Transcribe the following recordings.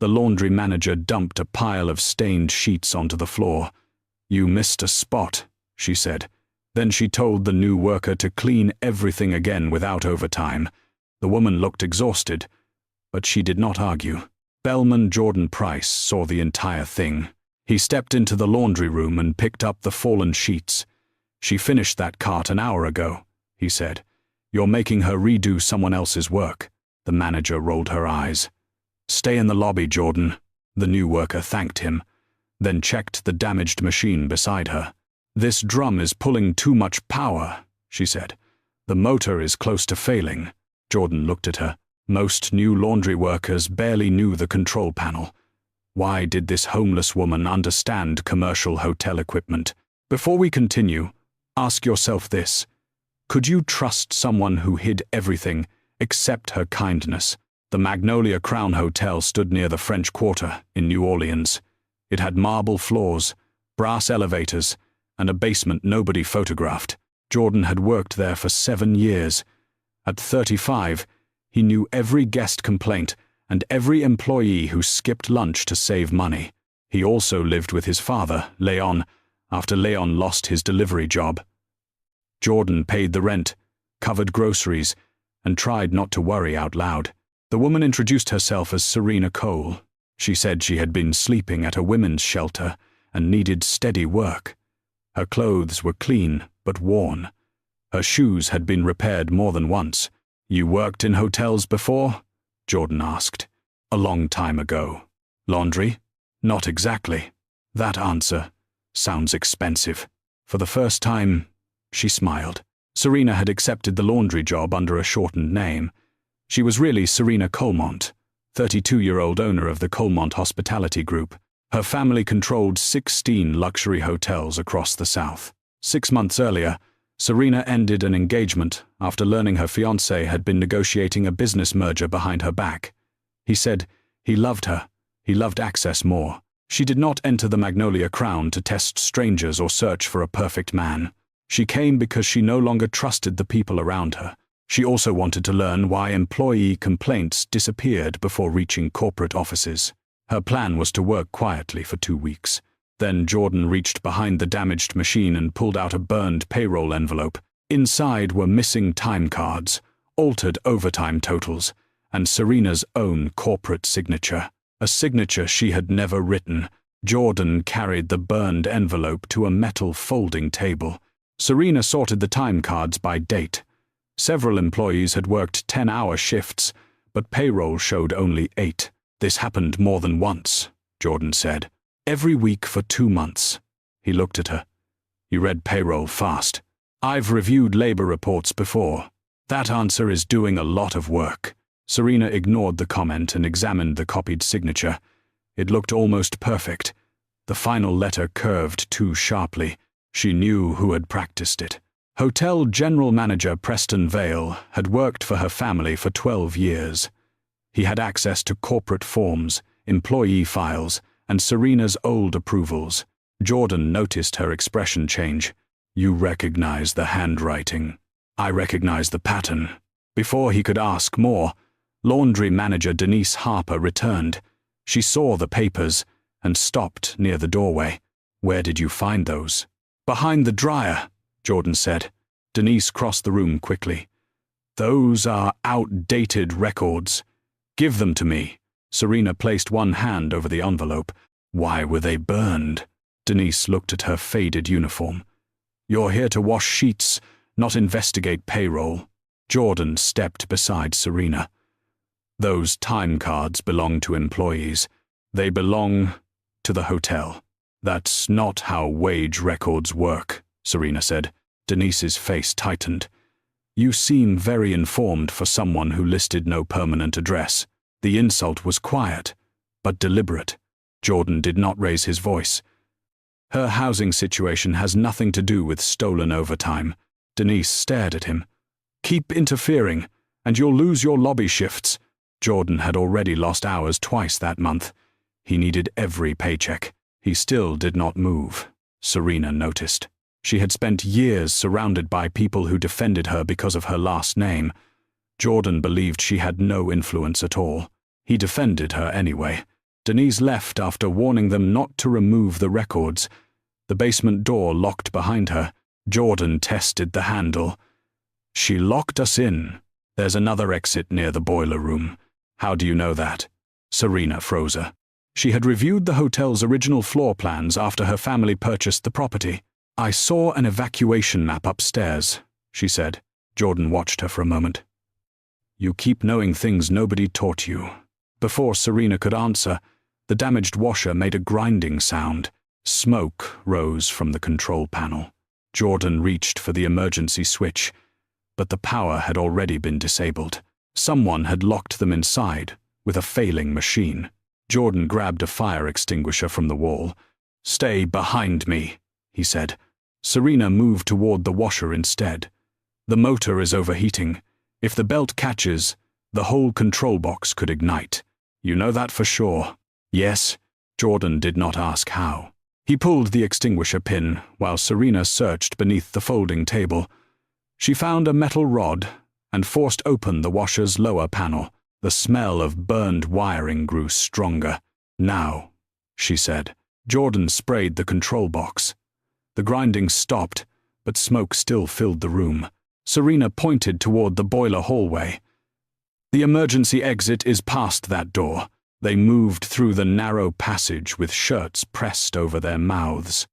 The laundry manager dumped a pile of stained sheets onto the floor. "You missed a spot," she said. Then she told the new worker to clean everything again without overtime. The woman looked exhausted, but she did not argue. Bellman Jordan Price saw the entire thing. He stepped into the laundry room and picked up the fallen sheets. "She finished that cart an hour ago," he said. "You're making her redo someone else's work." The manager rolled her eyes. "Stay in the lobby, Jordan." The new worker thanked him, then checked the damaged machine beside her. "This drum is pulling too much power," she said. "The motor is close to failing." Jordan looked at her. Most new laundry workers barely knew the control panel. Why did this homeless woman understand commercial hotel equipment? Before we continue, ask yourself this. Could you trust someone who hid everything except her kindness? The Magnolia Crown Hotel stood near the French Quarter in New Orleans. It had marble floors, brass elevators, and a basement nobody photographed. Jordan had worked there for 7 years. At 35, he knew every guest complaint and every employee who skipped lunch to save money. He also lived with his father, Leon, after Leon lost his delivery job. Jordan paid the rent, covered groceries, and tried not to worry out loud. The woman introduced herself as Serena Cole. She said she had been sleeping at a women's shelter and needed steady work. Her clothes were clean but worn. Her shoes had been repaired more than once. "You worked in hotels before?" Jordan asked. "A long time ago." "Laundry?" "Not exactly." "That answer sounds expensive." For the first time, she smiled. Serena had accepted the laundry job under a shortened name. She was really Serena Colemont, 32-year-old owner of the Colemont Hospitality Group. Her family controlled 16 luxury hotels across the South. 6 months earlier, Serena ended an engagement after learning her fiancé had been negotiating a business merger behind her back. He said he loved her. He loved access more. She did not enter the Magnolia Crown to test strangers or search for a perfect man. She came because she no longer trusted the people around her. She also wanted to learn why employee complaints disappeared before reaching corporate offices. Her plan was to work quietly for 2 weeks. Then Jordan reached behind the damaged machine and pulled out a burned payroll envelope. Inside were missing time cards, altered overtime totals, and Serena's own corporate signature. A signature she had never written. Jordan carried the burned envelope to a metal folding table. Serena sorted the time cards by date. Several employees had worked 10-hour shifts, but payroll showed only 8. "This happened more than once," Jordan said. "Every week for 2 months." He looked at her. "You read payroll fast." "I've reviewed labor reports before." "That answer is doing a lot of work." Serena ignored the comment and examined the copied signature. It looked almost perfect. The final letter curved too sharply. She knew who had practiced it. Hotel General Manager Preston Vale had worked for her family for 12 years. He had access to corporate forms, employee files, and Serena's old approvals. Jordan noticed her expression change. "You recognize the handwriting." "I recognize the pattern." Before he could ask more, laundry manager Denise Harper returned. She saw the papers and stopped near the doorway. "Where did you find those?" "Behind the dryer," Jordan said. Denise crossed the room quickly. "Those are outdated records. Give them to me." Serena placed one hand over the envelope. "Why were they burned?" Denise looked at her faded uniform. "You're here to wash sheets, not investigate payroll." Jordan stepped beside Serena. "Those time cards belong to employees. They belong to the hotel." "That's not how wage records work," Serena said. Denise's face tightened. "You seem very informed for someone who listed no permanent address." The insult was quiet, but deliberate. Jordan did not raise his voice. "Her housing situation has nothing to do with stolen overtime." Denise stared at him. "Keep interfering, and you'll lose your lobby shifts." Jordan had already lost hours twice that month. He needed every paycheck. He still did not move. Serena noticed. She had spent years surrounded by people who defended her because of her last name. Jordan believed she had no influence at all. He defended her anyway. Denise left after warning them not to remove the records. The basement door locked behind her. Jordan tested the handle. She locked us in. There's another exit near the boiler room. How do you know that? Serena froze her. She had reviewed the hotel's original floor plans after her family purchased the property. I saw an evacuation map upstairs, she said. Jordan watched her for a moment. You keep knowing things nobody taught you. Before Serena could answer, the damaged washer made a grinding sound. Smoke rose from the control panel. Jordan reached for the emergency switch, but the power had already been disabled. Someone had locked them inside with a failing machine. Jordan grabbed a fire extinguisher from the wall. Stay behind me, he said. Serena moved toward the washer instead. The motor is overheating. If the belt catches, the whole control box could ignite. You know that for sure. Yes. Jordan did not ask how. He pulled the extinguisher pin while Serena searched beneath the folding table. She found a metal rod and forced open the washer's lower panel. The smell of burned wiring grew stronger. Now, she said. Jordan sprayed the control box. The grinding stopped, but smoke still filled the room. Serena pointed toward the boiler hallway. The emergency exit is past that door. They moved through the narrow passage with shirts pressed over their mouths.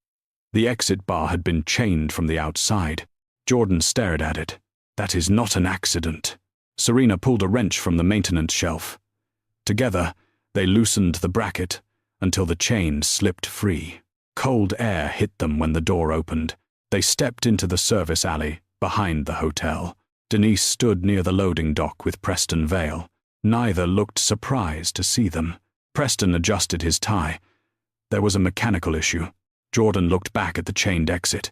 The exit bar had been chained from the outside. Jordan stared at it. That is not an accident. Serena pulled a wrench from the maintenance shelf. Together, they loosened the bracket until the chain slipped free. Cold air hit them when the door opened. They stepped into the service alley behind the hotel. Denise stood near the loading dock with Preston Vale. Neither looked surprised to see them. Preston adjusted his tie. There was a mechanical issue. Jordan looked back at the chained exit.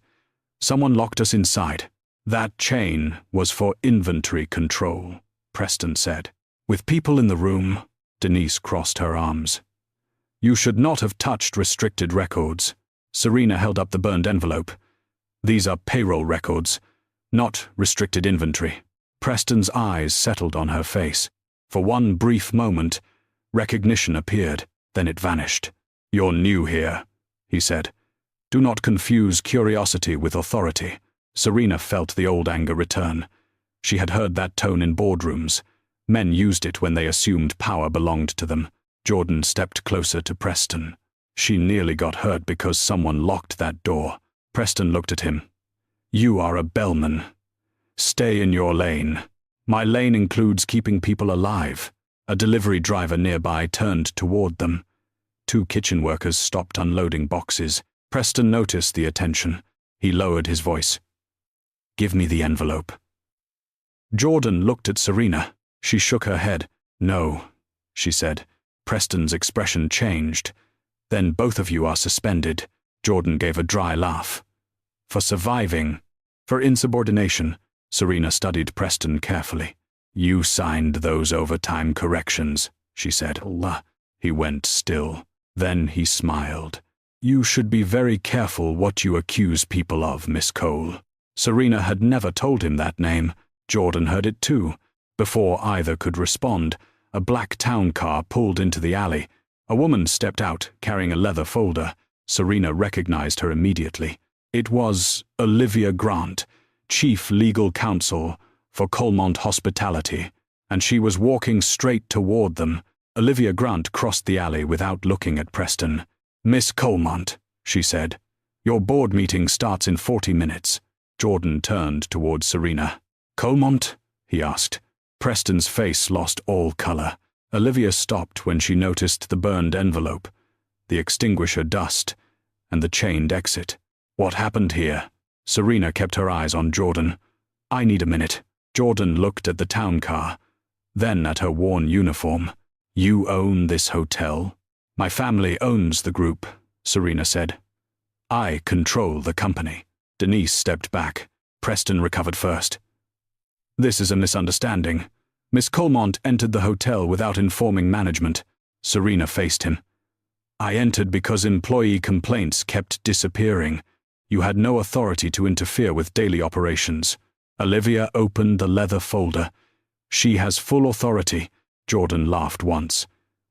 Someone locked us inside. That chain was for inventory control, Preston said. With people in the room, Denise crossed her arms. You should not have touched restricted records. Serena held up the burned envelope. These are payroll records, not restricted inventory. Preston's eyes settled on her face. For one brief moment, recognition appeared, then it vanished. You're new here, he said. Do not confuse curiosity with authority. Serena felt the old anger return. She had heard that tone in boardrooms. Men used it when they assumed power belonged to them. Jordan stepped closer to Preston. She nearly got hurt because someone locked that door. Preston looked at him. You are a bellman. Stay in your lane. My lane includes keeping people alive. A delivery driver nearby turned toward them. 2 kitchen workers stopped unloading boxes. Preston noticed the attention. He lowered his voice. Give me the envelope. Jordan looked at Serena. She shook her head. No, she said. Preston's expression changed. Then both of you are suspended. Jordan gave a dry laugh. For surviving. For insubordination. Serena studied Preston carefully. You signed those overtime corrections, she said. Allah. He went still. Then he smiled. You should be very careful what you accuse people of, Miss Cole. Serena had never told him that name. Jordan heard it too. Before either could respond, a black town car pulled into the alley. A woman stepped out, carrying a leather folder. Serena recognized her immediately. It was Olivia Grant, Chief Legal Counsel for Colemont Hospitality, and she was walking straight toward them. Olivia Grant crossed the alley without looking at Preston. Miss Colemont, she said, your board meeting starts in 40 minutes. Jordan turned toward Serena. Colemont? He asked. Preston's face lost all color. Olivia stopped when she noticed the burned envelope, the extinguisher dust, and the chained exit. What happened here? Serena kept her eyes on Jordan. I need a minute. Jordan looked at the town car, then at her worn uniform. You own this hotel? My family owns the group, Serena said. I control the company. Denise stepped back. Preston recovered first. This is a misunderstanding. Miss Colemont entered the hotel without informing management. Serena faced him. I entered because employee complaints kept disappearing. You had no authority to interfere with daily operations. Olivia opened the leather folder. She has full authority. Jordan laughed once,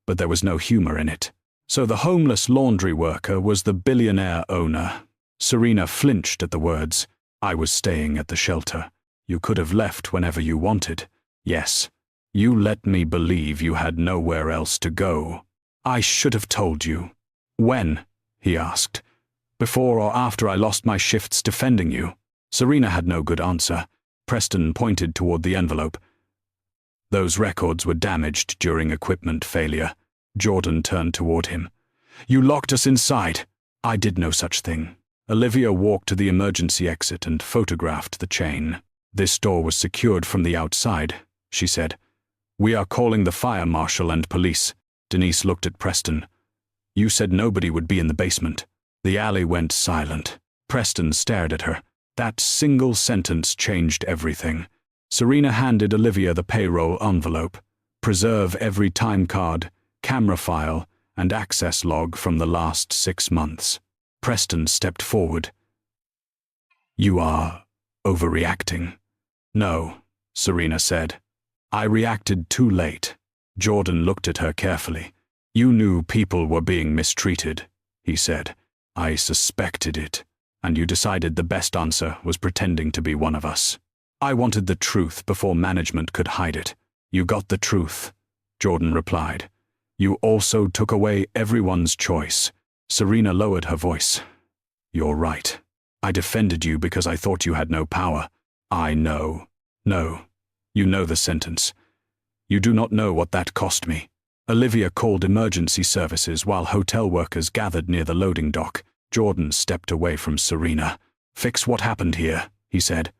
but there was no humor in it. So the homeless laundry worker was the billionaire owner. Serena flinched at the words. I was staying at the shelter. You could have left whenever you wanted. Yes. You let me believe you had nowhere else to go. I should have told you. When? He asked. Before or after I lost my shifts defending you? Serena had no good answer. Preston pointed toward the envelope. Those records were damaged during equipment failure. Jordan turned toward him. You locked us inside. I did no such thing. Olivia walked to the emergency exit and photographed the chain. This door was secured from the outside, she said. We are calling the fire marshal and police. Denise looked at Preston. You said nobody would be in the basement. The alley went silent. Preston stared at her. That single sentence changed everything. Serena handed Olivia the payroll envelope. Preserve every time card, camera file, and access log from the last 6 months. Preston stepped forward. You are overreacting. No, Serena said. I reacted too late. Jordan looked at her carefully. You knew people were being mistreated, he said. I suspected it, and you decided the best answer was pretending to be one of us. I wanted the truth before management could hide it. You got the truth, Jordan replied. You also took away everyone's choice. Serena lowered her voice. You're right. I defended you because I thought you had no power. I know. No. You know the sentence. You do not know what that cost me. Olivia called emergency services while hotel workers gathered near the loading dock. Jordan stepped away from Serena. Fix what happened here, he said.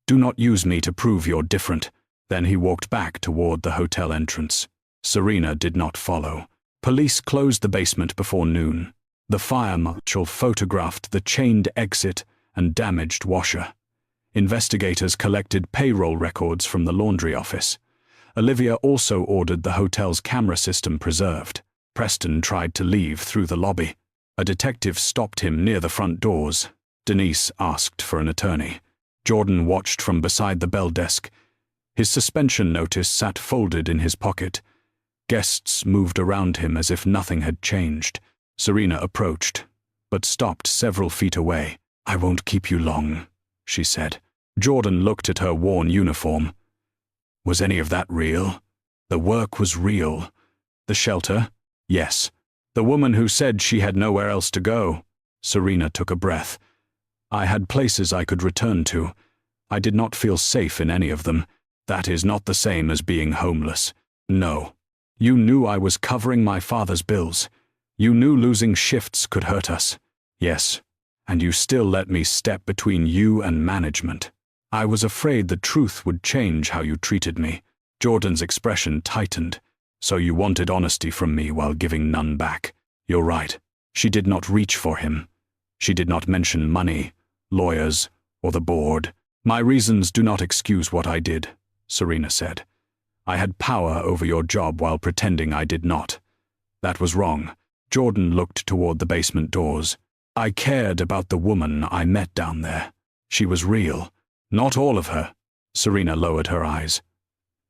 Do not use me to prove you're different. Then he walked back toward the hotel entrance. Serena did not follow. Police closed the basement before noon. The fire marshal photographed the chained exit and damaged washer. Investigators collected payroll records from the laundry office. Olivia also ordered the hotel's camera system preserved. Preston tried to leave through the lobby. A detective stopped him near the front doors. Denise asked for an attorney. Jordan watched from beside the bell desk. His suspension notice sat folded in his pocket. Guests moved around him as if nothing had changed. Serena approached, but stopped several feet away. I won't keep you long, she said. Jordan looked at her worn uniform. Was any of that real? The work was real. The shelter? Yes. The woman who said she had nowhere else to go. Serena took a breath. I had places I could return to. I did not feel safe in any of them. That is not the same as being homeless. No. You knew I was covering my father's bills. You knew losing shifts could hurt us. Yes. And you still let me step between you and management. I was afraid the truth would change how you treated me. Jordan's expression tightened. So you wanted honesty from me while giving none back. You're right. She did not reach for him. She did not mention money, lawyers, or the board. My reasons do not excuse what I did, Serena said. I had power over your job while pretending I did not. That was wrong. Jordan looked toward the basement doors. I cared about the woman I met down there. She was real. Not all of her. Serena lowered her eyes.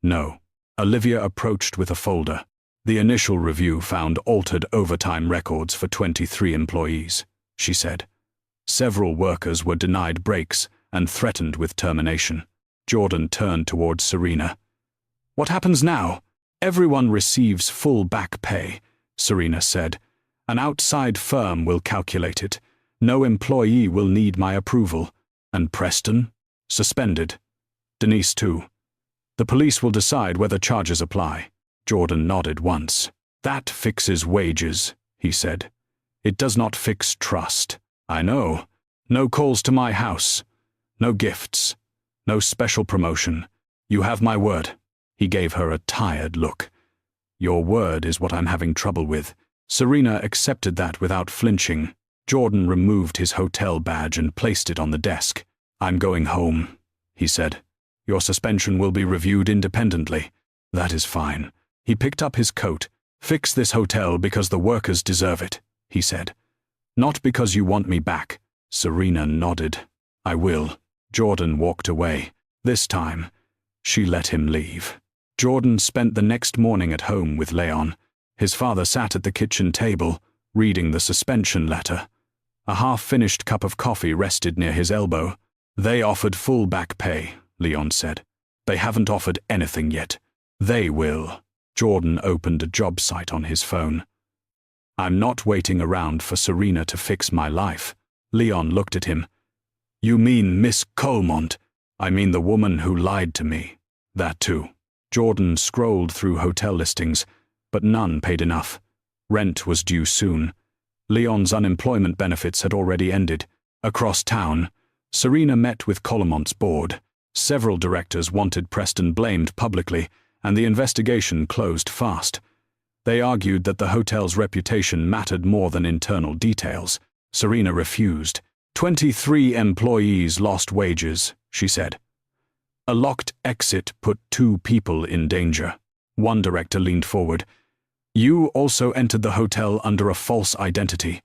No. Olivia approached with a folder. The initial review found altered overtime records for 23 employees, she said. Several workers were denied breaks and threatened with termination. Jordan turned towards Serena. What happens now? Everyone receives full back pay, Serena said. An outside firm will calculate it. No employee will need my approval. And Preston? Suspended. Denise too. The police will decide whether charges apply. Jordan nodded once. That fixes wages, he said. It does not fix trust. I know. No calls to my house. No gifts. No special promotion. You have my word. He gave her a tired look. Your word is what I'm having trouble with. Serena accepted that without flinching. Jordan removed his hotel badge and placed it on the desk. I'm going home, he said. Your suspension will be reviewed independently. That is fine. He picked up his coat. Fix this hotel because the workers deserve it, he said. Not because you want me back. Serena nodded. I will. Jordan walked away. This time, she let him leave. Jordan spent the next morning at home with Leon. His father sat at the kitchen table, reading the suspension letter. A half-finished cup of coffee rested near his elbow. "They offered full back pay," Leon said. "They haven't offered anything yet. They will." Jordan opened a job site on his phone. "I'm not waiting around for Serena to fix my life." Leon looked at him. "You mean Miss Colemont?" "I mean the woman who lied to me. That too." Jordan scrolled through hotel listings, but none paid enough. Rent was due soon. Leon's unemployment benefits had already ended. Across town, Serena met with Colemont's board. Several directors wanted Preston blamed publicly, and the investigation closed fast. They argued that the hotel's reputation mattered more than internal details. Serena refused. 23 employees lost wages, she said. A locked exit put 2 people in danger. One director leaned forward. "You also entered the hotel under a false identity."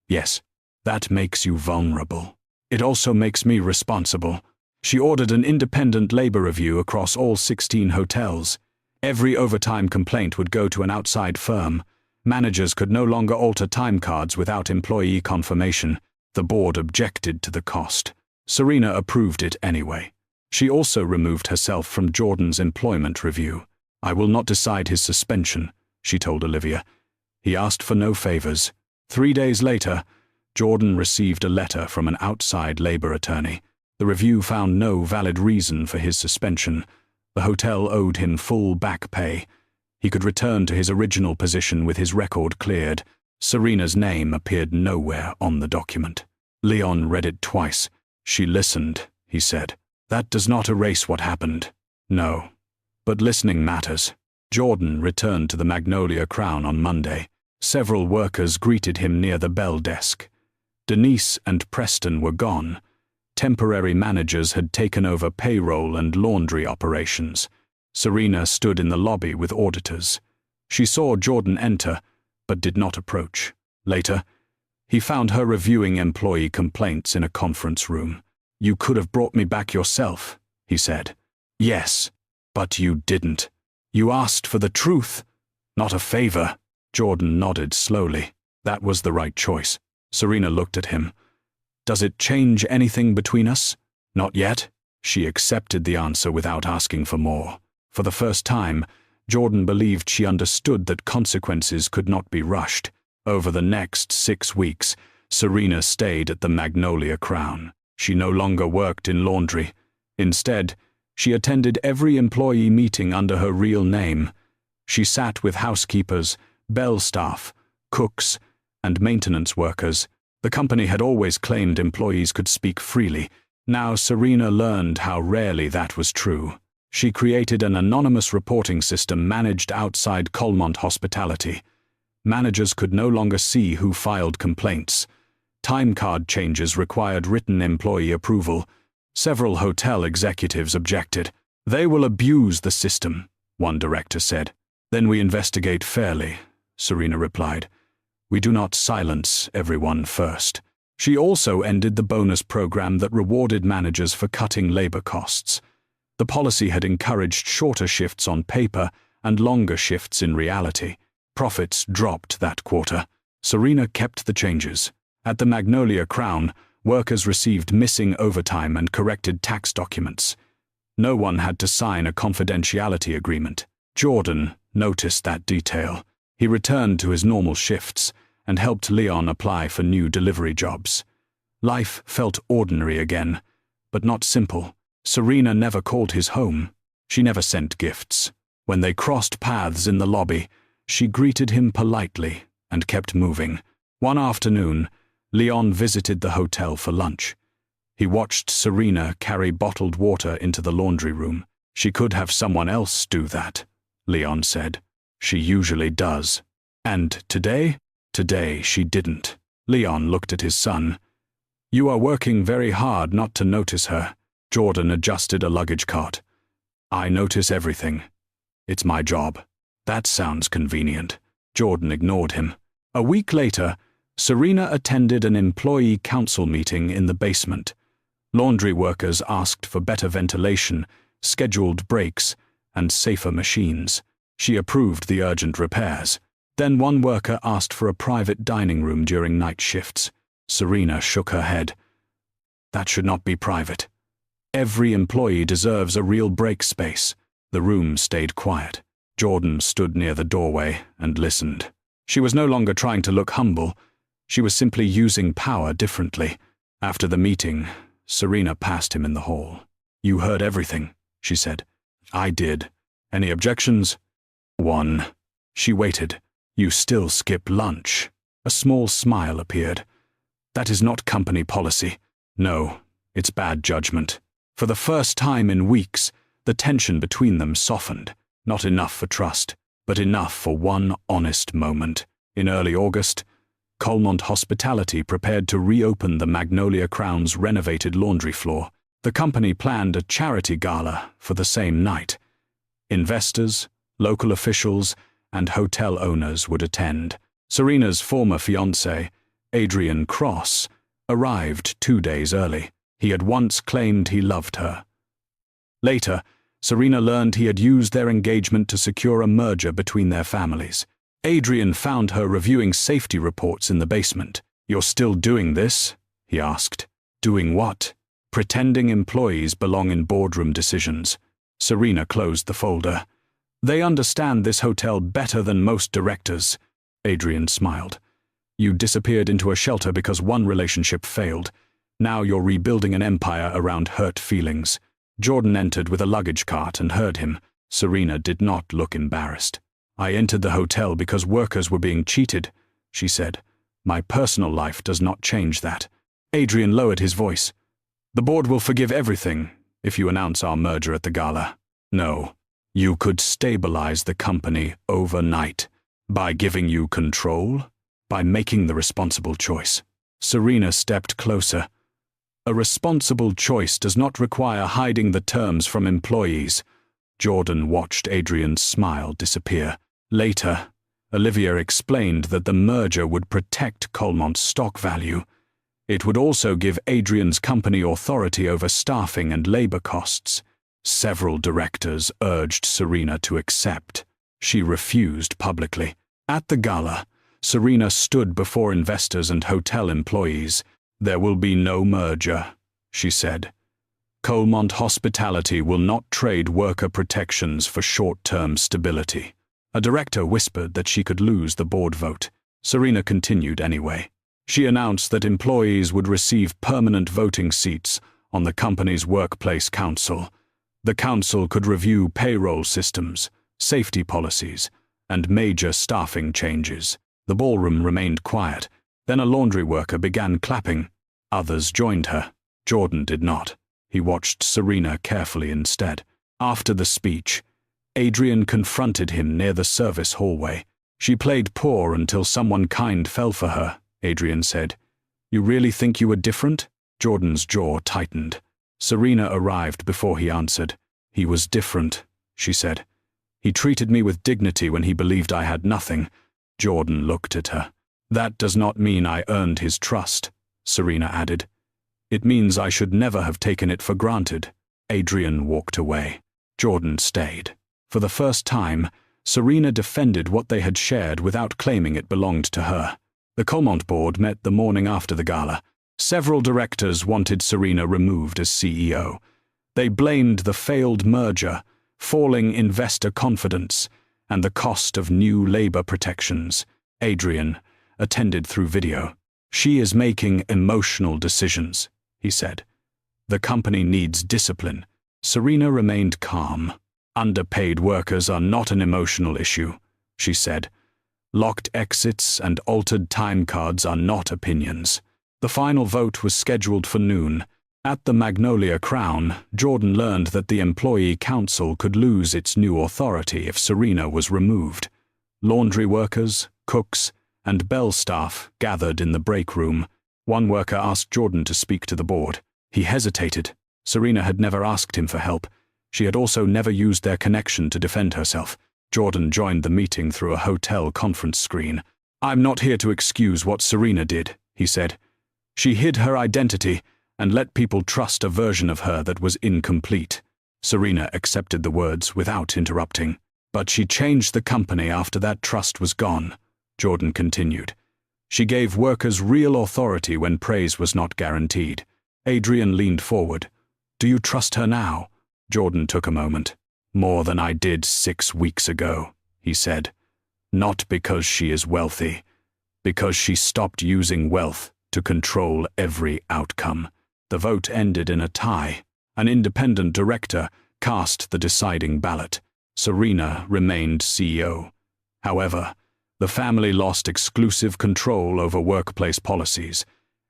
"Yes, that makes you vulnerable. It also makes me responsible." She ordered an independent labor review across all 16 hotels. Every overtime complaint would go to an outside firm. Managers could no longer alter time cards without employee confirmation. The board objected to the cost. Serena approved it anyway. She also removed herself from Jordan's employment review. "I will not decide his suspension," she told Olivia. "He asked for no favors." 3 days later, Jordan received a letter from an outside labor attorney. The review found no valid reason for his suspension. The hotel owed him full back pay. He could return to his original position with his record cleared. Serena's name appeared nowhere on the document. Leon read it twice. "She listened," he said. "That does not erase what happened." "No, but listening matters." Jordan returned to the Magnolia Crown on Monday. Several workers greeted him near the bell desk. Denise and Preston were gone. Temporary managers had taken over payroll and laundry operations. Serena stood in the lobby with auditors. She saw Jordan enter, but did not approach. Later, he found her reviewing employee complaints in a conference room. "You could have brought me back yourself," he said. "Yes, but you didn't. You asked for the truth, not a favor." Jordan nodded slowly. That was the right choice. Serena looked at him. "Does it change anything between us?" "Not yet." She accepted the answer without asking for more. For the first time, Jordan believed she understood that consequences could not be rushed. Over the next 6 weeks, Serena stayed at the Magnolia Crown. She no longer worked in laundry. Instead, she attended every employee meeting under her real name. She sat with housekeepers, bell staff, cooks, and maintenance workers. The company had always claimed employees could speak freely. Now Serena learned how rarely that was true. She created an anonymous reporting system managed outside Colemont Hospitality. Managers could no longer see who filed complaints. Time card changes required written employee approval. Several hotel executives objected. "They will abuse the system," one director said. "Then we investigate fairly," Serena replied. "We do not silence everyone first." She also ended the bonus program that rewarded managers for cutting labor costs. The policy had encouraged shorter shifts on paper and longer shifts in reality. Profits dropped that quarter. Serena kept the changes. At the Magnolia Crown, workers received missing overtime and corrected tax documents. No one had to sign a confidentiality agreement. Jordan noticed that detail. He returned to his normal shifts and helped Leon apply for new delivery jobs. Life felt ordinary again, but not simple. Serena never called his home. She never sent gifts. When they crossed paths in the lobby, she greeted him politely and kept moving. One afternoon, Leon visited the hotel for lunch. He watched Serena carry bottled water into the laundry room. "She could have someone else do that," Leon said. "She usually does." "And today?" "Today she didn't." Leon looked at his son. "You are working very hard not to notice her." Jordan adjusted a luggage cart. "I notice everything. It's my job." "That sounds convenient." Jordan ignored him. A week later, Serena attended an employee council meeting in the basement. Laundry workers asked for better ventilation, scheduled breaks, and safer machines. She approved the urgent repairs. Then one worker asked for a private dining room during night shifts. Serena shook her head. That should not be private. Every employee deserves a real break space. The room stayed quiet. Jordan stood near the doorway and listened. She was no longer trying to look humble. She was simply using power differently. After the meeting, Serena passed him in the hall. "You heard everything," she said. "I did. Any objections?" "One." She waited. "You still skip lunch." A small smile appeared. "That is not company policy. No, it's bad judgment." For the first time in weeks, the tension between them softened. Not enough for trust, but enough for one honest moment. In early August, Colemont Hospitality prepared to reopen the Magnolia Crown's renovated laundry floor. The company planned a charity gala for the same night. Investors, local officials, and hotel owners would attend. Serena's former fiancé, Adrian Cross, arrived 2 days early. He had once claimed he loved her. Later, Serena learned he had used their engagement to secure a merger between their families. Adrian found her reviewing safety reports in the basement. "You're still doing this?" he asked. "Doing what?" "Pretending employees belong in boardroom decisions." Serena closed the folder. "They understand this hotel better than most directors." Adrian smiled. "You disappeared into a shelter because one relationship failed. Now you're rebuilding an empire around hurt feelings." Jordan entered with a luggage cart and heard him. Serena did not look embarrassed. "I entered the hotel because workers were being cheated," she said. "My personal life does not change that." Adrian lowered his voice. "The board will forgive everything if you announce our merger at the gala." "No. You could stabilize the company overnight. By giving you control? By making the responsible choice." Serena stepped closer. "A responsible choice does not require hiding the terms from employees." Jordan watched Adrian's smile disappear. Later, Olivia explained that the merger would protect Colemont's stock value. It would also give Adrian's company authority over staffing and labor costs. Several directors urged Serena to accept. She refused publicly. At the gala, Serena stood before investors and hotel employees. "There will be no merger," she said. "Colemont Hospitality will not trade worker protections for short-term stability." A director whispered that she could lose the board vote. Serena continued anyway. She announced that employees would receive permanent voting seats on the company's workplace council. The council could review payroll systems, safety policies, and major staffing changes. The ballroom remained quiet. Then a laundry worker began clapping. Others joined her. Jordan did not. He watched Serena carefully instead. After the speech, Adrian confronted him near the service hallway. "She played poor until someone kind fell for her," Adrian said. "You really think you were different?" Jordan's jaw tightened. Serena arrived before he answered. "He was different," she said. "He treated me with dignity when he believed I had nothing." Jordan looked at her. "That does not mean I earned his trust," Serena added. "It means I should never have taken it for granted." Adrian walked away. Jordan stayed. For the first time, Serena defended what they had shared without claiming it belonged to her. The Colemont board met the morning after the gala. Several directors wanted Serena removed as CEO. They blamed the failed merger, falling investor confidence, and the cost of new labor protections. Adrian attended through video. "She is making emotional decisions," he said. "The company needs discipline." Serena remained calm. "Underpaid workers are not an emotional issue," she said. "Locked exits and altered time cards are not opinions." The final vote was scheduled for noon. At the Magnolia Crown, Jordan learned that the employee council could lose its new authority if Serena was removed. Laundry workers, cooks, and bell staff gathered in the break room. One worker asked Jordan to speak to the board. He hesitated. Serena had never asked him for help. She had also never used their connection to defend herself. Jordan joined the meeting through a hotel conference screen. "I'm not here to excuse what Serena did," he said. "She hid her identity and let people trust a version of her that was incomplete." Serena accepted the words without interrupting. "But she changed the company after that trust was gone," Jordan continued. She gave workers real authority when praise was not guaranteed. Adrian leaned forward. Do you trust her now? Jordan took a moment. More than I did 6 weeks ago, he said. Not because she is wealthy, because she stopped using wealth to control every outcome. The vote ended in a tie. An independent director cast the deciding ballot. Serena remained CEO. However, the family lost exclusive control over workplace policies.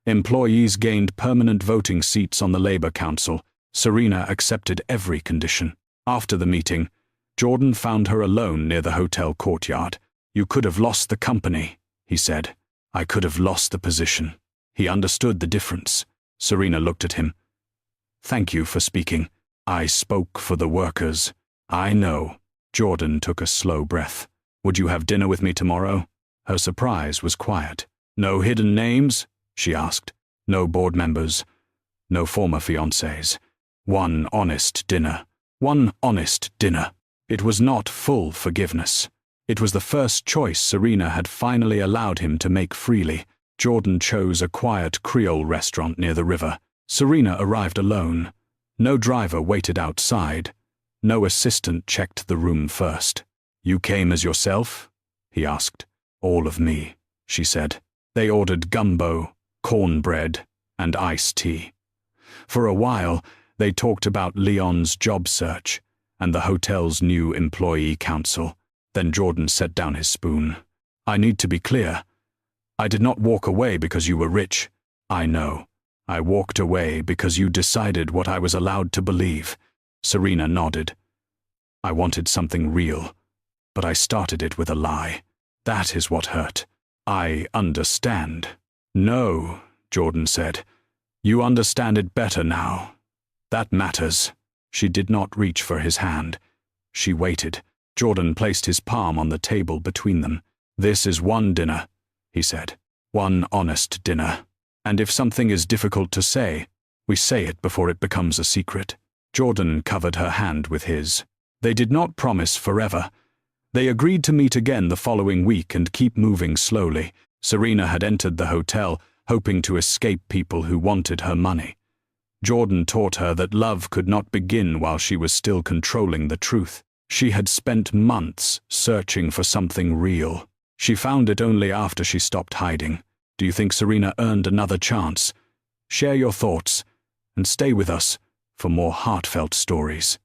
Employees gained permanent voting seats on the Labor Council. Serena accepted every condition. After the meeting, Jordan found her alone near the hotel courtyard. You could have lost the company, he said. I could have lost the position. He understood the difference. Serena looked at him. Thank you for speaking. I spoke for the workers. I know. Jordan took a slow breath. Would you have dinner with me tomorrow? Her surprise was quiet. No hidden names? She asked. No board members. No former fiancés. One honest dinner. One honest dinner. It was not full forgiveness. It was the first choice Serena had finally allowed him to make freely. Jordan chose a quiet Creole restaurant near the river. Serena arrived alone. No driver waited outside. No assistant checked the room first. You came as yourself? He asked. All of me, she said. They ordered gumbo, cornbread, and iced tea. For a while, they talked about Leon's job search and the hotel's new employee council. Then Jordan set down his spoon. I need to be clear. I did not walk away because you were rich. I know. I walked away because you decided what I was allowed to believe. Serena nodded. I wanted something real, but I started it with a lie. That is what hurt. I understand. No, Jordan said. You understand it better now. That matters. She did not reach for his hand. She waited. Jordan placed his palm on the table between them. This is one dinner, he said. One honest dinner. And if something is difficult to say, we say it before it becomes a secret. Jordan covered her hand with his. They did not promise forever. They agreed to meet again the following week and keep moving slowly. Serena had entered the hotel, hoping to escape people who wanted her money. Jordan taught her that love could not begin while she was still controlling the truth. She had spent months searching for something real. She found it only after she stopped hiding. Do you think Serena earned another chance? Share your thoughts and stay with us for more heartfelt stories.